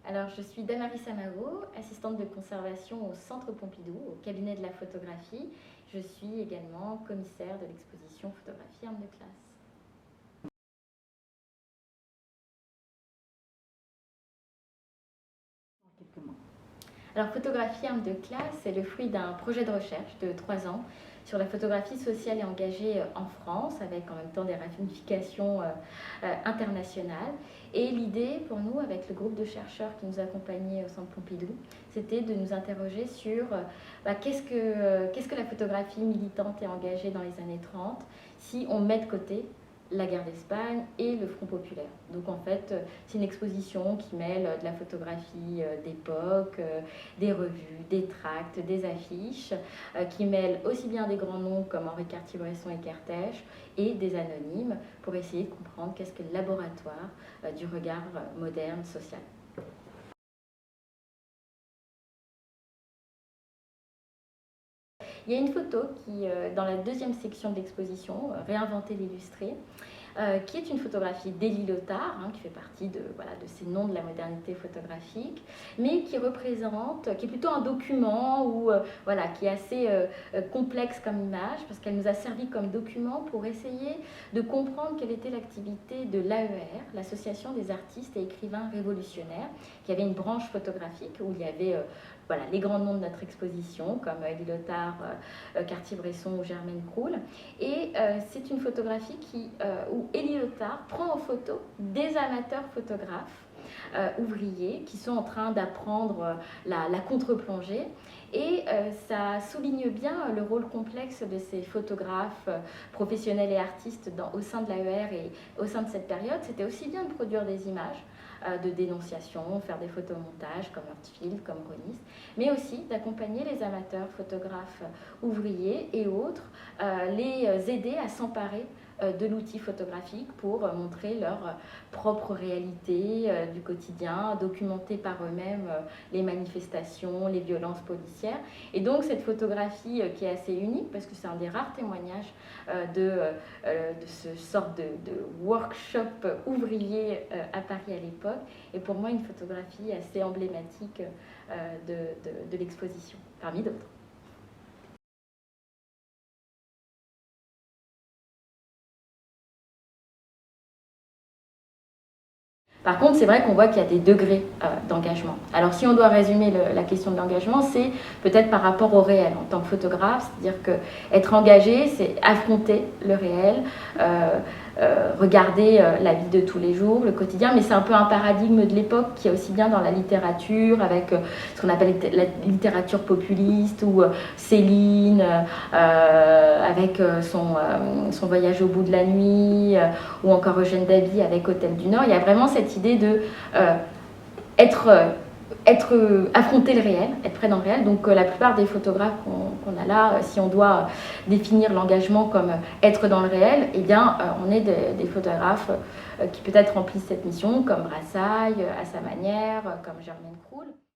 Alors, je suis Damaris Samaro, assistante de conservation au Centre Pompidou, au cabinet de la photographie. Je suis également commissaire de l'exposition Photographie Armes de classe. Alors, Photographie Armes de classe, c'est le fruit d'un projet de recherche de 3 ans sur la photographie sociale et engagée en France, avec en même temps des ramifications internationales. Et l'idée pour nous, avec le groupe de chercheurs qui nous accompagnait au Centre Pompidou, c'était de nous interroger sur qu'est-ce que la photographie militante et engagée dans les années 30 si on met de côté la guerre d'Espagne et le Front populaire. Donc en fait, c'est une exposition qui mêle de la photographie d'époque, des revues, des tracts, des affiches, qui mêle aussi bien des grands noms comme Henri Cartier-Bresson et Kertész et des anonymes pour essayer de comprendre qu'est-ce que le laboratoire du regard moderne social. Il y a une photo qui, dans la deuxième section de l'exposition, Réinventer l'illustré, qui est une photographie d'Élie Lothar, qui fait partie de ces noms de la modernité photographique, mais qui est plutôt un document qui est assez complexe comme image, parce qu'elle nous a servi comme document pour essayer de comprendre quelle était l'activité de l'AER, l'Association des artistes et écrivains révolutionnaires, qui avait une branche photographique où il y avait les grands noms de notre exposition, comme Élie Lothar, Cartier-Bresson ou Germaine Kroul. Et c'est une photographie où Élie Lothar prend en photo des amateurs photographes ouvriers qui sont en train d'apprendre la contre-plongée. Et ça souligne bien le rôle complexe de ces photographes professionnels et artistes au sein de l'AER et au sein de cette période. C'était aussi bien de produire des images de dénonciation, faire des photomontages comme Hurtfield, comme Ronis, mais aussi d'accompagner les amateurs photographes ouvriers et autres, les aider à s'emparer de l'outil photographique pour montrer leur propre réalité du quotidien, documenter par eux-mêmes les manifestations, les violences policières. Et donc cette photographie qui est assez unique, parce que c'est un des rares témoignages de ce sort de workshop ouvrier à Paris à l'époque, est pour moi une photographie assez emblématique de l'exposition, parmi d'autres. Par contre, c'est vrai qu'on voit qu'il y a des degrés d'engagement. Alors, si on doit résumer la question de l'engagement, c'est peut-être par rapport au réel en tant que photographe, c'est-à-dire qu'être engagé, c'est affronter le réel, regarder la vie de tous les jours, le quotidien, mais c'est un peu un paradigme de l'époque qui est aussi bien dans la littérature, avec ce qu'on appelle la littérature populiste, ou Céline, avec son voyage au bout de la nuit, ou encore Eugène Davy avec Hôtel du Nord. Il y a vraiment cette idée de affronter le réel, être près dans le réel. Donc la plupart des photographes qu'on a là, si on doit définir l'engagement comme être dans le réel, eh bien on est des photographes qui peut-être remplissent cette mission, comme Brassailles, à sa manière, comme Germaine Kroul.